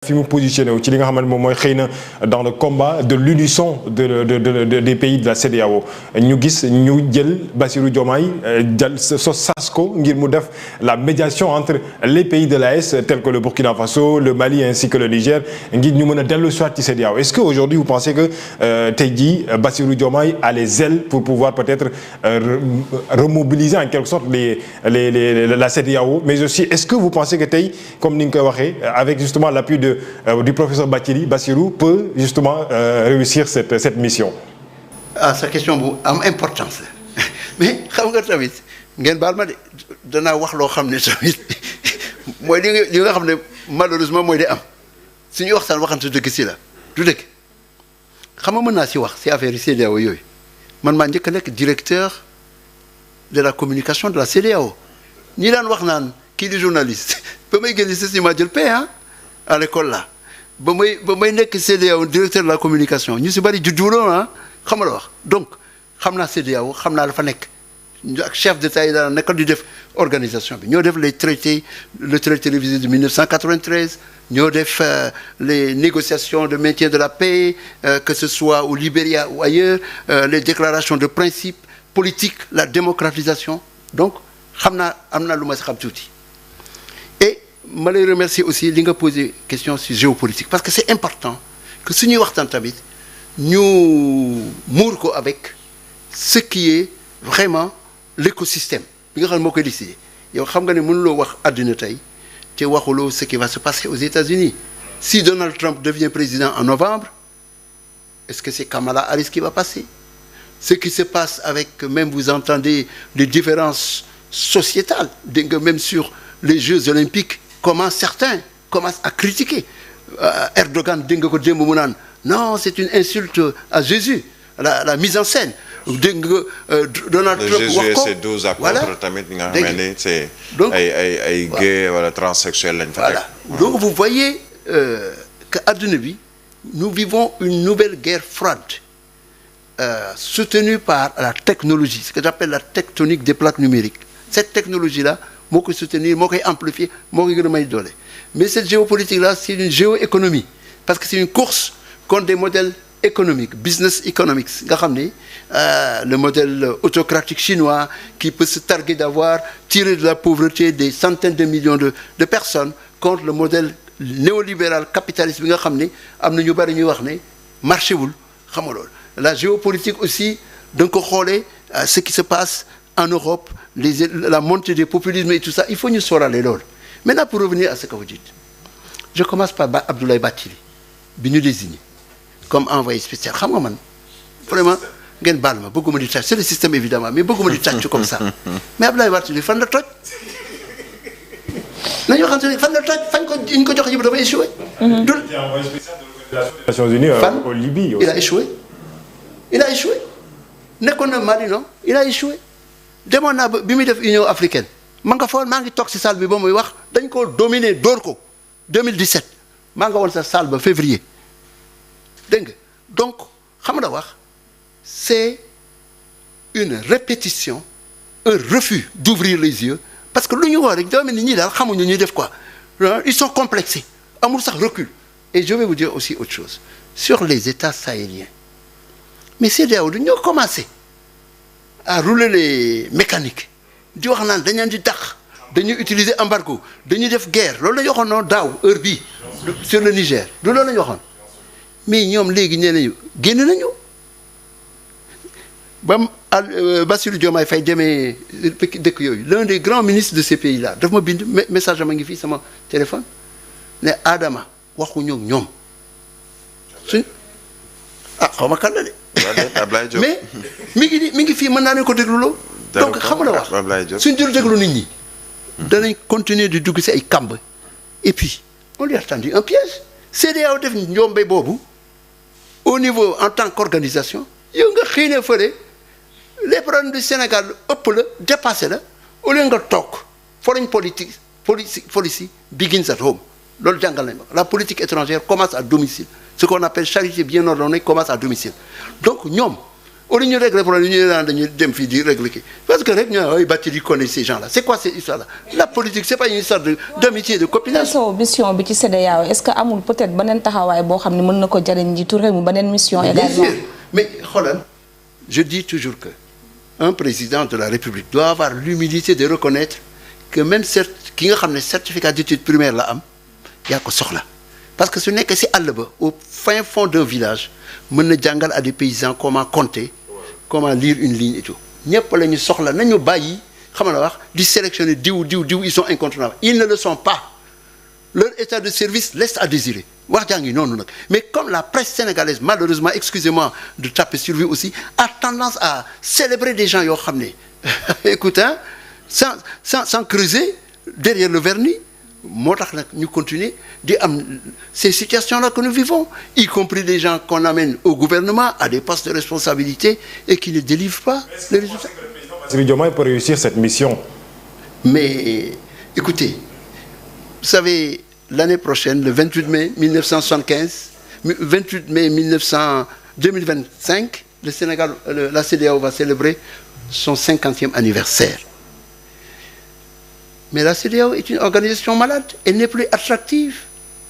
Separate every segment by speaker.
Speaker 1: fi mu positionné wu ci li nga xamante moom mooy xëy na dans le combat de l'unisson des pays de la CEDEAO ñu gis ñu jël Bassirou Diomaye jël sas ko ngir mu def la médiation entre les pays de l'AES tels que le Burkina Faso le Mali ainsi que le Niger ngir ñu mën a dellu soit ci CEDEAO. Est-ce que aujourd'hui vous pensez que tey jii Bassirou Diomaye a les ailes pour pouvoir peut-être remobiliser en quelque sorte la CEDEAO, mais aussi est-ce que vous pensez que tey comme ni nga koy waxee avec justement l'appui du professeur Bassirou peut justement réussir cette mission?
Speaker 2: Sa question bu am importance mais xam nga tamit ngeen baal ma de danaa wax loo xam ne tamit mooy li nga xam ne malheureusement mooy di am suñuy waxtaan waxante dëgg si la du dëgg xam nga mën naa si wax si affaire yi CEDEAO yooyu man maa njëkk a nekk directeur de la communication de la CEDEAO ñi daan wax naan kii di journaliste ba may génn si ma jël paie à l'école là ba may nekk CEDEAO directeur de la communication ñu si bari judduwuloon xam nga la wax donc xam naa CEDEAO xam naa la fa nekk ak chef d'État yi daan nekkoon di def organisation bi ñoo def le traité révisé de 1993 ñoo def les négociations de maintien de la paix que ce soit au Libéria ou ailleurs les déclarations de principe politique la démocratisation donc xam naa am naa lu ma si xam tuuti et ma lay remercier aussi li nga posé question sur géopolitique parce que c'est important que suñuy waxtaan tamit ñu muur ko avec ce qui est vraiment l'écosystème bi nga xam ne moo koy décider yow xam nga ne mënuloo wax àddina tey te waxuloo ce qui va se passer aux États-Unis si Donald Trump devient président en novembre est-ce que c'est Kamala Harris qui va passer ce qui se passe avec même vous entendez les différences sociétales dégg nga même sur les Jeux olympiques comment certains commencent à critiquer Erdogan dégg nga ko démb mu naan non c'est une insulte à Jésus la mise en scène dégg nga Donald Trump wax ko
Speaker 3: c'est 12 accords tamit nga xam ne c'est ay gay wala transsexuel lañ fa teg
Speaker 2: donc vous voyez que adduna bi nous vivons une nouvelle guerre froide soutenue par la technologie ce que j'appelle la tectonique des plaques numériques cette technologie là moo koy soutenir moo koy amplifier moo koy gën a may doole mais cette géopolitique là c'est une géoéconomie parce que c'est une course contre des modèles économiques business economics nga xam ne le modèle autocratique chinois qui peut se targuer d'avoir tiré de la pauvreté des centaines de millions de personnes contre le modèle néolibéral capitaliste bi nga xam ne am na ñu bari ñuy wax ne marché wul xam nga loolu la géopolitique aussi da nga ko xoolee ce qui se passe en Europe la montée des populismes et tout ça il faut ñu sóoraale loolu maintenant pour revenir à ce que vous dites je commence par Abdoulaye Bathily bi ñu désigné comme envoyé spécial xam nga man vraiment ngeen baal ma bëgguma di tàcc c'est le système évidemment mais bëgguma di tàcc comme ça mais Abdoulaye Bathily fan la toj nañu xam ne fan la toj fañ ko ñu ko jox yëpp dafa échoué.
Speaker 1: du envoyé spécial de l'Organisation des Nations Unies au Libye aussi.
Speaker 2: il a échoué nekkoon na Mali non il a échoué demoon naa ba bi muy def Union africaine ma nga foon maa ngi toog ci salle bi ba muy wax dañ ko dominer dóor ko 2017 maa nga woon sa salle ba février dégg nga donc xam nga wax c'est une répétition un refus d'ouvrir les yeux parce que lu ñu wax rek doo mel ni ñii daal xamuñu ñuy def quoi ils sont complexés amul sax recul et je vais vous dire aussi autre chose sur les États sahéliens mais CEDEAO du ñoo commencé à rouler les mécaniques di wax naan dañ leen di dàq dañuy utiliser embargo dañuy def guerre loolu la ñu waxoon noonu daaw heure bii sur le Niger du loolu la ñu waxoon mais ñoom léegi nee nañu génn nañu ba Bassirou Diomaye Faye demee dëkk yooyu l'un des grands ministres de ces pays là daf ma bind message ama ngi fii sama téléphone ne Adama waxuñu ñoom suñ xaw ma kan la de mais mi ngi fii mën naa leen ko dégluloo donc xam nga la wax suñ dul déglu nit ñi danañ continuer di dugg si ay kamb et puis on lui a tendu un piège CEDEAO def njombe boobu au niveau en tant qu'organisation yow nga xëy na fële les problèmes du Sénégal ëpp la dépassé la au lieu nga toog foreign policy begins at home loolu jàngal nañ ma la politique étrangère commence à domicile ce qu'on appelle charité bien ordonnée commence à domicile donc ñoom au lieu ñu régler problème ñu naan dañuy dem fii di régler kii parce que rek ñu ay Bathily connaît ces gens là c'est quoi cette histoire là la politique c'est pas une histoire d'amitié de copinage.
Speaker 4: mission bi ci CEDEAO est-ce que amul peut-être beneen taxawaay boo xam ne mën na ko jariñ njiitu réew mi beneen mission. également
Speaker 2: bien sûr mais xoolal je dis toujours que un président de la République doit avoir l'humilité de reconnaître que même ki nga xam ne certificat d'études primaires la am yaa ko soxla parce que su nekkee ci àll ba au fin fond d'un village mën na jàngal à des paysans comment compter comment lire une ligne et tout ñëpp la ñu soxla nañu bàyyi xam nga wax di sélectionner diw ils sont incontournables ils ne le sont pas leur état de service laisse à désirer wax jaa ngi noonu nag mais comme la presse sénégalaise malheureusement excusez-moi de taper sur lui aussi a tendance à célébrer des gens yoo xam ne écoute hein sans creuser derrière le vernis moo tax nag ñu continuer di am ces situations-là que nous vivons y compris des gens qu'on amène au gouvernement à des postes de responsabilité et qui ne délivrent pas les résultats.
Speaker 1: Bassirou Diomaye peut réussir cette mission.
Speaker 2: Mais écoutez, vous savez l'année prochaine le 28 mai 2025 le Sénégal la CEDEAO va célébrer son 50e anniversaire. Mais la CEDEAO est une organisation malade, elle n'est plus attractive.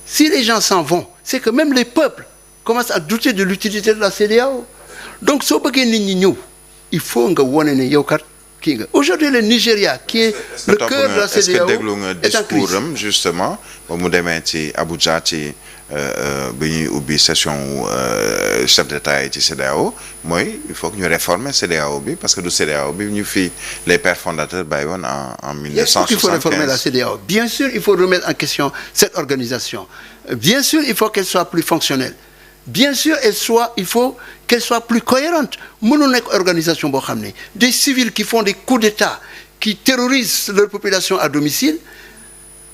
Speaker 2: Si les gens s'en vont, c'est que même les peuples commencent à douter de l'utilité de la CEDEAO. Donc soo bëggee nit ñi ñëw il faut nga wone ne yow kat kii nga. Aujourd'hui le Nigeria qui est le cœur de la CEDEAO
Speaker 3: est-ce que déglu nga discours am justement ba mu demee ci Abuja ci bi ñuy ubbi session chef d'État yi ci CEDEAO mooy il faut que ñu réformer CEDEAO bi parce que du CEDEAO bi ñu fi les pères fondateurs bàyyi woon en 1975.
Speaker 2: Il faut réformer la CEDEAO. Bien sûr il faut remettre en question cette organisation. Bien sûr il faut qu'elle soit plus fonctionnelle. Bien sûr il faut qu'elle soit plus cohérente. Mënul nekk organisation boo xam ne des civils qui font des coups d'État qui terrorisent leur population à domicile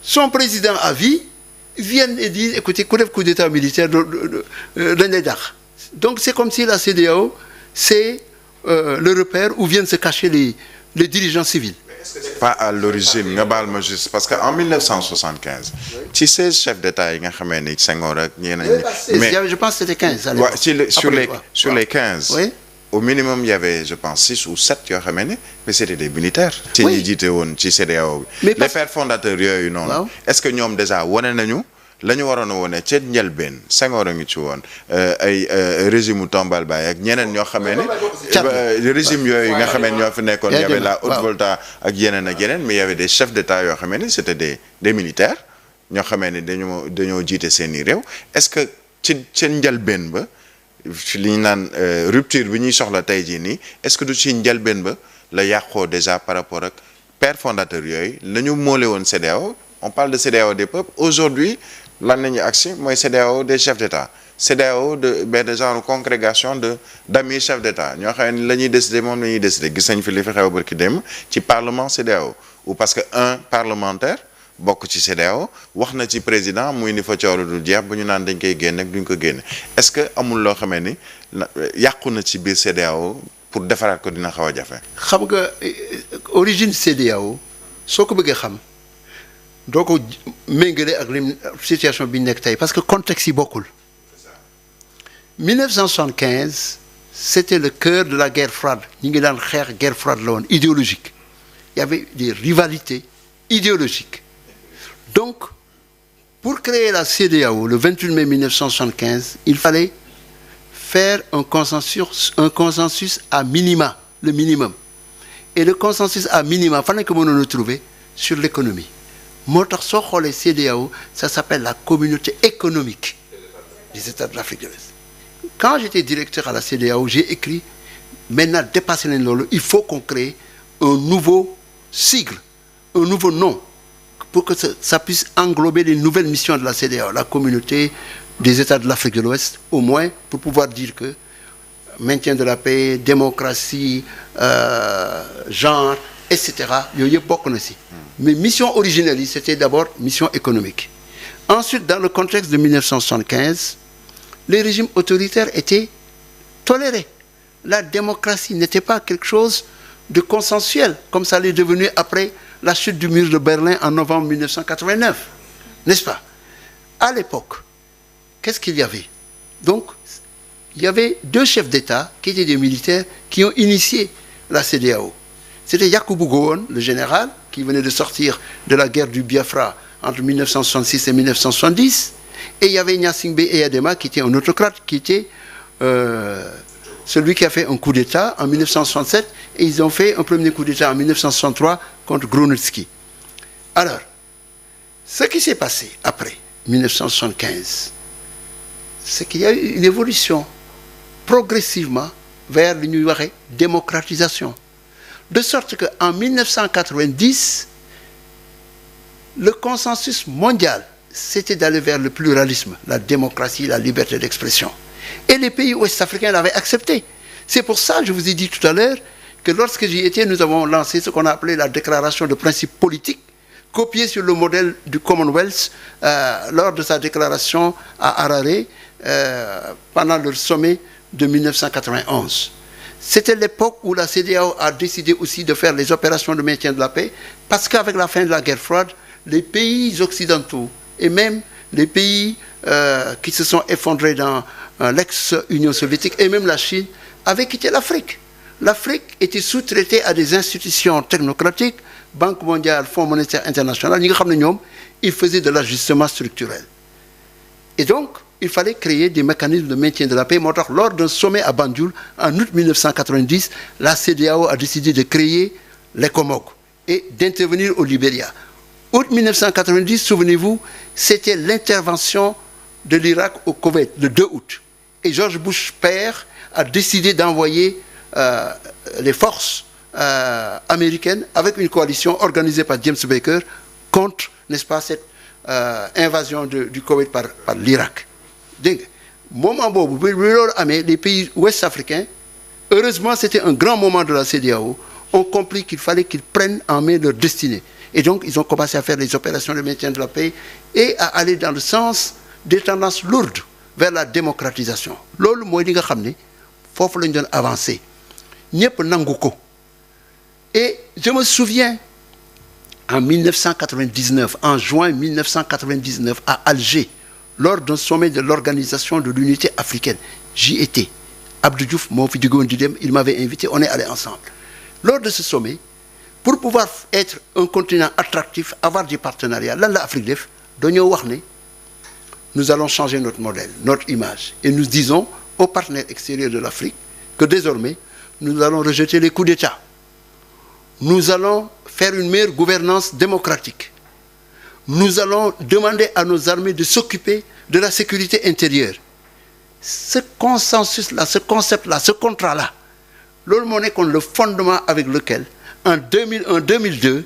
Speaker 2: son président à vie viennent et disent écoutez ku def coup d'État militaire dañ lay dàq. Donc c'est comme si la CEDEAO c'est le repère où viennent se cacher les dirigeants civils.
Speaker 3: Pas à l'origine nga baal ma juste parce que en 1975 ci 16 chefs d'État yi nga xamee ni Senghor ak ñeneen ñi
Speaker 2: mais je pense que c'était 15
Speaker 3: sur les 15
Speaker 2: oui.
Speaker 3: Au minimum il y avait je pense 6 ou 7 yoo xamee ne mais c'était des militaires ci ñi jiite woon ci CEDEAO bi les pères fondateurs yooyu noonu est-ce que ñoom déjà wane nañu la ñu waroon a wone ca njëlbeen Senghor a ngi ci woon ay régime u Tombal Baye ak ñeneen ñoo xamee ne régime yooyu nga xamee ñoo fi nekkoon y avait la Haute-Volta ak yeneen mais il y avait des chefs d'État yoo xamee ne c'était des militaires ñoo xamee ne dañoo jiite seeni réew est-ce que ci njëlbeen ba li ñu naan rupture bi ñuy soxla tey jii nii est-ce que du ci njëlbeen ba la yàqoo déjà par rapport ak père fondateur yooyu la ñu moole woon CEDEAO on parle de CEDEAO des peuples aujourd'hui lan nañu agsi mooy CEDEAO des chefs d'État CEDEAO de genre congrégation d'amis chefs d'État ñoo xam ne la ñuy décider moom la ñuy décider gis nañ fi li fi xew barki dem ci parlement CEDEAO ou parce que un parlementaire bokk ci CEDEAO wax na ci président muy ni fa coolu du jeex bu ñu naan dañ koy génne ak duñ ko génne est-ce que amul loo xamee ni yàqu na ci biir CEDEAO pour defaraat ko dina xaw a jafe.
Speaker 2: xam nga origine CEDEAO soo ko bëggee xam doo ko méngale ak lim situation bi ñu nekk tey parce que contexte yi bokkul 1975 c'était le cœur de la guerre froide ñi ngi daan xeex guerre froide la woon idéologique il y avait des rivalités idéologiques donc pour créer la CEDEAO le 28 mai 1975 il fallait faire un consensus à minima le minimum et le consensus à minima fan lañ ko mënoon a trouver sur l'économie moo tax soo xoolee CEDEAO ça s'appelle la communauté économique des États de l'Afrique de l'Est quand j'étais directeur à la CEDEAO j'ai écrit maintenant dépassé nañ loolu il faut qu'on crée un nouveau sigle un nouveau nom pour que ça puisse englober les nouvelles missions de la CEDEAO la communauté des États de l'Afrique de l'Ouest au moins pour pouvoir dire que maintien de la paix démocratie genre etc yooyu yëpp bokk na si mais mission originelle yi c'était d'abord mission économique ensuite dans le contexte de 1975 les régimes autoritaires étaient tolérés la démocratie n'était pas quelque chose de consensuel comme ça l'est devenu après la chute du mur de Berlin en novembre 1989 n'est-ce pas à l'époque qu'est-ce qu'il y avait donc il y avait 2 chefs d'État qui étaient des militaires qui ont initié la CEDEAO. C'était Yakubu Gowon, le général, qui venait de sortir de la guerre du Biafra entre 1966 et 1970. Et il y avait Gnassingbé Eyadema, qui était un autocrate, qui était celui qui a fait un coup d'État en 1967. Et ils ont fait un premier coup d'État en 1963 contre Grunitzky. Alors, ce qui s'est passé après 1975, c'est qu'il y a eu une évolution progressivement vers li ñuy waxe démocratisation. De sorte qu'en 1990, le consensus mondial, c'était d'aller vers le pluralisme, la démocratie, la liberté d'expression. Et les pays ouest-africains l'avaient accepté. C'est pour ça, je vous ai dit tout à l'heure, que lorsque j'y étais, nous avons lancé ce qu'on a appelé la déclaration de principes politiques, copiée sur le modèle du Commonwealth lors de sa déclaration à Harare pendant le sommet de 1991. C'était l'époque où la CEDEAO a décidé aussi de faire les opérations de maintien de la paix, parce qu'avec la fin de la guerre froide, les pays occidentaux et même les pays qui se sont effondrés dans l'ex-Union soviétique et même la Chine avaient quitté l'Afrique. L'Afrique était sous-traitée à des institutions technocratiques, Banque mondiale, Fonds monétaire international, ils faisaient de l'ajustement structurel. Et donc, il fallait créer des mécanismes de maintien de la paix. Lors d'un sommet à Banjul, en août 1990, la CEDEAO a décidé de créer l'ECOMOG et d'intervenir au Libéria. Août 1990, souvenez-vous, c'était l'intervention de l'Irak au Koweït, le 2 août. Et George Bush père a décidé d'envoyer les forces américaines avec une coalition organisée par James Baker contre, n'est-ce pas, cette invasion du Koweït par l'Irak. Donc, moment bobu, les pays ouest-africains, heureusement c'était un grand moment de la CEDEAO, ont compris qu'il fallait qu'ils prennent en main leur destinée. Et donc ils ont commencé à faire les opérations de maintien de la paix et à aller dans le sens des tendances lourdes vers la démocratisation. Lolu moy li nga xamné fofu lañ doon avancer. Ñepp nanguko. Et je me souviens en 1999, en juin 1999 à Alger, lors d'un sommet de l'Organisation de l'Unité africaine. J'y étais. Abdou Diouf, il m'avait invité, on est allés ensemble. Lors de ce sommet, pour pouvoir être un continent attractif, avoir des partenariats, là, l'Afrique def, nous allons changer notre modèle, notre image. Et nous disons aux partenaires extérieurs de l'Afrique que désormais, nous allons rejeter les coups d'État. Nous allons faire une meilleure gouvernance démocratique. Nous allons demander à nos armées de s'occuper de la sécurité intérieure. Ce consensus-là, ce concept-là, ce contrat-là, le fondement avec lequel, en 2001-2002,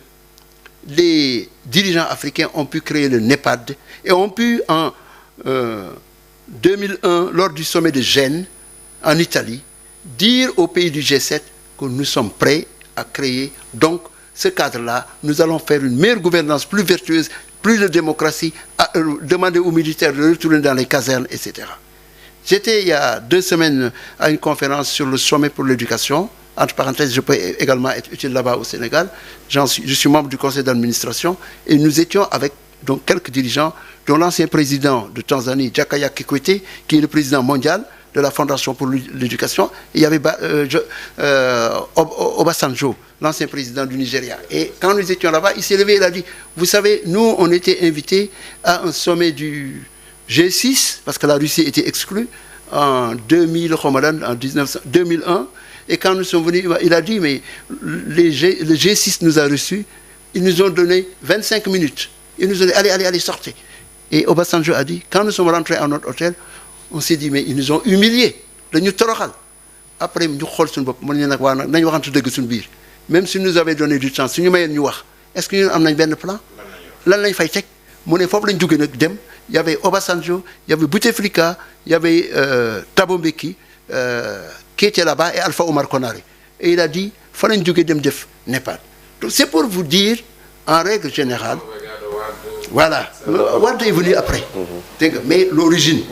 Speaker 2: les dirigeants africains ont pu créer le NEPAD et ont pu, en 2001, lors du sommet de Gênes, en Italie, dire aux pays du G7 que nous sommes prêts à créer donc ce cadre-là. Nous allons faire une meilleure gouvernance, plus vertueuse, plus de démocratie, à demander aux militaires de retourner dans les casernes, etc. J'étais il y a 2 semaines à une conférence sur le sommet pour l'éducation. Entre parenthèses, je peux également être utile là-bas au Sénégal. Je suis membre du conseil d'administration et nous étions avec donc, quelques dirigeants, dont l'ancien président de Tanzanie, Jakaya Kikwete, qui est le président mondial de la Fondation pour l'éducation. Il y avait Obasanjo, l'ancien président du Nigeria. Et quand nous étions là-bas, il s'est levé et il a dit, vous savez, nous, on était invités à un sommet du G6, parce que la Russie était exclue, en 2001. Et quand nous sommes venus, il a dit, mais le G6 nous a reçus, ils nous ont donné 25 minutes. Ils nous ont dit, allez, sortez. Et Obasanjo a dit, quand nous sommes rentrés à notre hôtel, on s'est dit, mais ils nous ont humiliés. Après, même si nous avions donné du temps, si nous avions dit, est-ce que nous avons un plan? Il y avait Obasanjo, il y avait Bouteflika, il y avait Thabo Mbeki, qui était là-bas, et Alpha Omar Konaré. Et il a dit, il fallait dem def Népal. Donc c'est pour vous dire, en règle générale, voilà, Wade est venu après. Mais l'origine,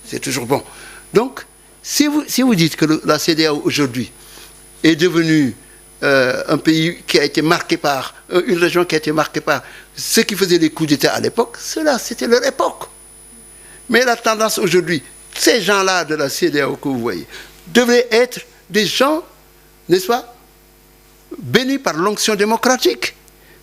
Speaker 2: c'est toujours bon. Donc, si vous dites que la CEDEAO aujourd'hui est devenue un pays qui a été marqué par, une région qui a été marquée par ceux qui faisaient les coups d'État à l'époque, cela, c'était leur époque. Mais la tendance aujourd'hui, ces gens-là de la CEDEAO que vous voyez, devraient être des gens, n'est-ce pas, bénis par l'onction démocratique.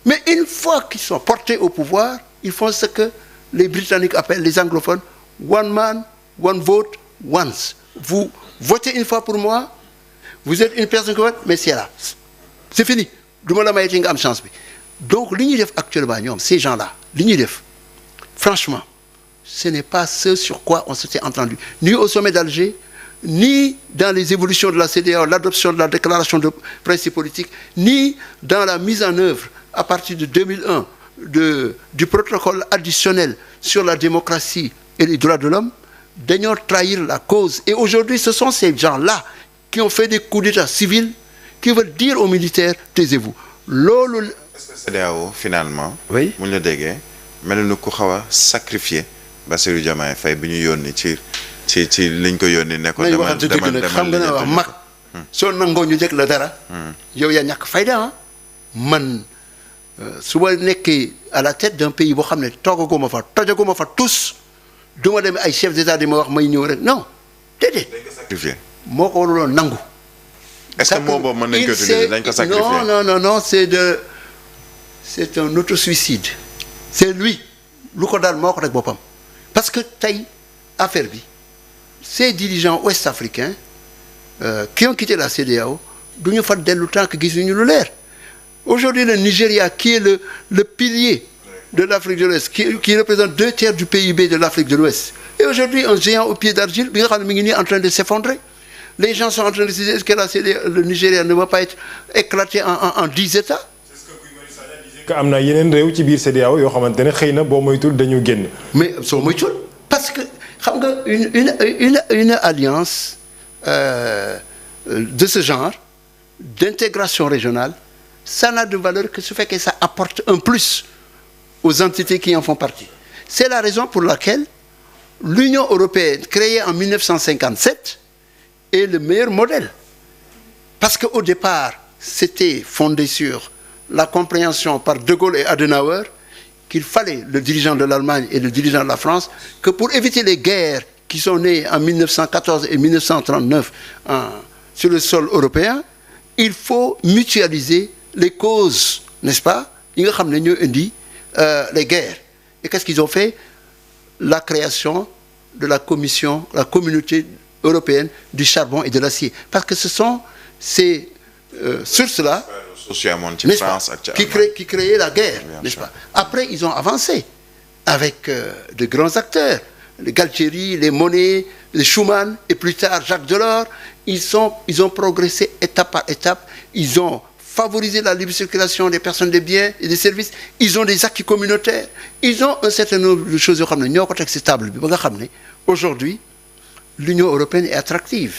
Speaker 2: Mais une fois qu'ils sont portés au pouvoir, ils font ce que les Britanniques appellent, les anglophones, one man, one vote, once. Vous votez une fois pour moi, vous êtes une personne qui vote, mais c'est là. C'est fini. Du ma la mayeti nga am chance bi. Donc li ñuy def actuellement ñoom ces gens-là li ñuy def franchement ce n'est pas ce sur quoi on s'était entendu ni au sommet d'Alger ni dans les évolutions de la CEDEAO, l'adoption de la déclaration de principes politiques, ni dans la mise en œuvre à partir de 2001 du protocole additionnel sur la démocratie et les droits de l'homme. Dañoo trahir la cause. Et aujourd'hui, ce sont ces gens-là qui ont fait des coups d'État civils qui veulent dire aux militaires, taisez-vous. Loolu.
Speaker 3: Est-ce que CEDEAO finalement.
Speaker 2: oui
Speaker 3: mu ñu la déggee mel na ku xaw a sacrifié Bassirou Diomaye Faye bi ñu yónni ci liñ ko yónni ne ko. demal
Speaker 2: xam nga ne wax mag. soo nangoo ñu dégg la dara. yow yaa ñàkk fayda ah. man su ma nekkee à la tête d'un pays boo xam ne toogaguma fa tojaguma fa tous. du ma demee ay chef d'état di ma wax may ñëw rek non déedéet.
Speaker 3: dañ ko sacrifié.
Speaker 2: moo ko waruloon nangu.
Speaker 3: est-ce que moo boobu mën nañ ko utiliser dañ ko sacrifié.
Speaker 2: non c'est un autosuicide. c'est lui lu ko daal moo ko rek boppam. parce que tey affaire bi ces dirigeants ouest-africains qui ont quitté la CEDEAO du ñu fa dellu tant que gisuñu lu leer. aujourd'hui le Nigeria qui est le pilier de l'Afrique de l'Ouest qui représente 2/3 du PIB de l'Afrique de l'Ouest et aujourd'hui un géant au pied d'argile bi nga xam ne mi ngi nii en train de s'effondrer. Les gens sont en train de se dire est-ce que le Nigeria ne va pas être éclaté en 10 États.
Speaker 1: C'est ce que Guy Marius Sagna disait que am na yeneen réew ci biir CEDEAO yoo xamante ne xëy na boo moytul dañu génn.
Speaker 2: mais soo moytul parce que xam nga une alliance de ce genre d'intégration régionale ça n'a de valeur que su fekkee ça apporte un plus aux entités qui en font partie. C'est la raison pour laquelle l'Union européenne créée en 1957 est le meilleur modèle. Parce qu'au départ, c'était fondé sur la compréhension par De Gaulle et Adenauer qu'il fallait, le dirigeant de l'Allemagne et le dirigeant de la France, que pour éviter les guerres qui sont nées en 1914 et 1939 sur le sol européen, il faut mutualiser les causes, n'est-ce pas, yi nga xam ne ñoo indi les guerres. Et qu'est-ce qu'ils ont fait? La création de la communauté européenne du charbon et de l'acier. Parce que ce sont ces sources-là, n'est-ce pas, qui créaient la guerre, n'est-ce pas? Après, ils ont avancé avec de grands acteurs, les Galtieri, les Monnet, les Schuman, et plus tard Jacques Delors. Ils ont progressé étape par étape. Ils ont favoriser la libre circulation des personnes, des biens et des services. Ils ont des acquis communautaires. Ils ont un certain nombre de choses yoo xam ne ñoo ko teg ci table bi ba nga xam ne aujourd'hui l'Union européenne est attractive.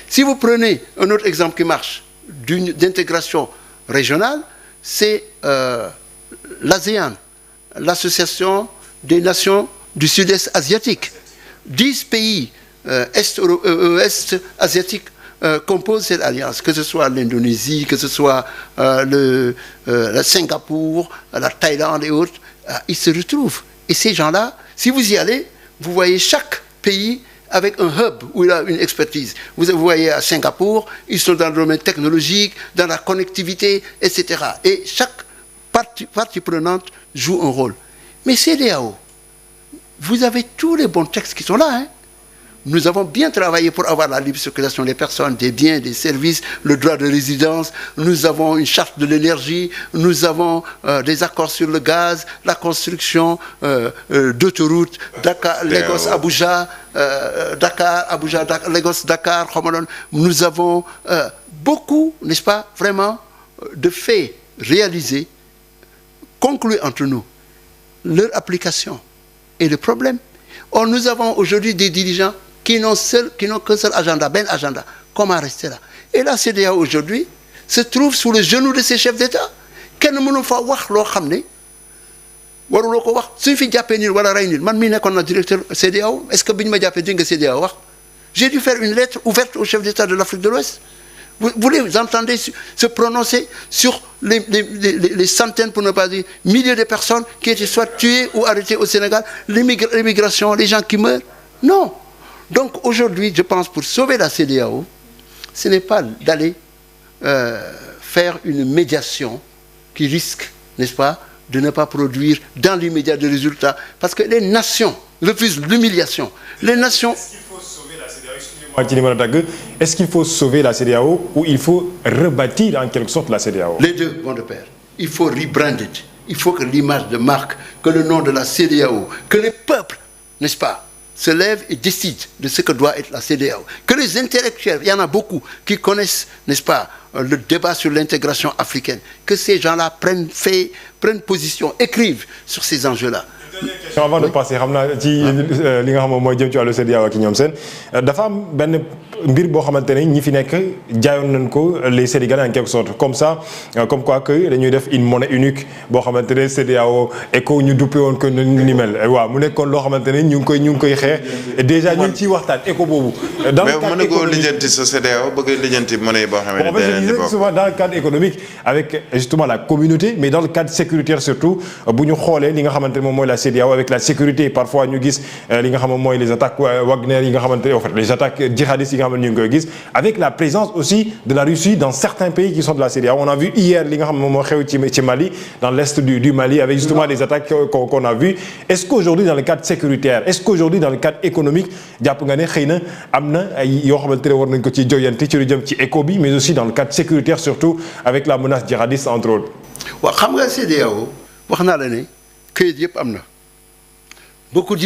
Speaker 2: Si vous prenez un autre exemple qui marche d'intégration régionale, c'est l'ASEAN, l'association des nations du sud-est asiatique. 10 pays est asiatiques composent cette alliance, que ce soit l'Indonésie, que ce soit la Singapour, la Thaïlande et autres, ils se retrouvent. Et ces gens-là, si vous y allez, vous voyez chaque pays avec un hub où il a une expertise. Vous voyez à Singapour, ils sont dans le domaine technologique, dans la connectivité, etc. Et chaque partie prenante joue un rôle. Mais CEDEAO, vous avez tous les bons textes qui sont là, hein. Nous avons bien travaillé pour avoir la libre circulation des personnes, des biens, des services, le droit de résidence. Nous avons une charte de l'énergie. Nous avons des accords sur le gaz, la construction d'autoroutes, Dakar, Lagos, Abuja, Dakar, Abuja, Lagos, Dakar. Nous avons beaucoup, n'est-ce pas, vraiment, de faits réalisés, conclus entre nous. Leur application est le problème. Or, nous avons aujourd'hui des dirigeants qui n'ont qu'un seul agenda, ben agenda. Comment rester là? Et la CEDEAO aujourd'hui se trouve sous le genou de ses chefs d'État. Kenn mënu fa wax loo xam ne waruloo ko wax suñ fi jàppee nit wala rey nit man mii nekkoon na directeur CEDEAO est-ce que bi ñu ma jàppee di nga CEDEAO wax j'ai dû faire une lettre ouverte au chef d'État de l'Afrique de l'Ouest Vous les entendez se prononcer sur les centaines, pour ne pas dire milliers de personnes qui étaient soit tuées ou arrêtées au Sénégal, l'immigration, les gens qui meurent? Non. Donc aujourd'hui, je pense, pour sauver la CEDEAO, ce n'est pas d'aller faire une médiation qui risque, n'est-ce pas, de ne pas produire dans l'immédiat de résultats. Parce que les nations refusent l'humiliation. Les nations...
Speaker 1: Est-ce qu'il faut sauver la CEDEAO ou il faut rebâtir en quelque sorte la CEDEAO?
Speaker 2: Les deux vont de pair. Il faut rebrander. Il faut que l'image de marque, que le nom de la CEDEAO, que les peuples, n'est-ce pas, se lèvent et décident de ce que doit être la CEDEAO. Que les intellectuels, il y en a beaucoup qui connaissent, n'est-ce pas, le débat sur l'intégration africaine, que ces gens-là prennent position, écrivent sur ces enjeux-là.
Speaker 1: Avant de passer xam naa ci li nga xam moom mooy jëm ci wàllu CEDEAO ak ñoom seen dafa am benn mbir boo xamante ne ñi fi nekk jaayoon nañ ko les Sénégalais en quelque sorte comme ça comme quoi que dañuy def une monnaie unique boo xamante ne CEDEAO ECO ñu duppe woon ko ni mel waaw mu nekkoon loo xamante ne ñu ngi koy xeex déjà ñu ngi ciy waxtaan ECO boobu.
Speaker 3: dans le cadre économique mais mën na koo lijjanti sa CEDEAO bëgg lijjanti monnaie boo xamante ne
Speaker 1: souvent dans le cadre économique avec justement la communauté mais dans le cadre sécuritaire surtout bu ñu xoolee li nga xamante ne moom mooy la CEDEAO avec la sécurité parfois ñu gis li nga xam mooy les attaques Wagner yi nga xamante en fait les attaques djihadistes yi nga xam ne ñu ngi koy gis avec la présence aussi de la Russie dans certains pays qui sont de la CEDEAO. On a vu hier li nga xam moom moo xew ci Mali dans l'est du Mali avec justement les attaques qu'on a vu. Est-ce qu'aujourd'hui dans le cadre sécuritaire est-ce qu'aujourd'hui dans le cadre économique jàpp nga ne xëy na am na ay yoo xamante ne war nañ ko ci joyanti ci lu jëm ci éco bi mais aussi dans le cadre sécuritaire surtout avec la menace djihadiste entre autres.
Speaker 2: waaw xam nga CEDEAO wax naa la ne këyit yëpp am na beaucoup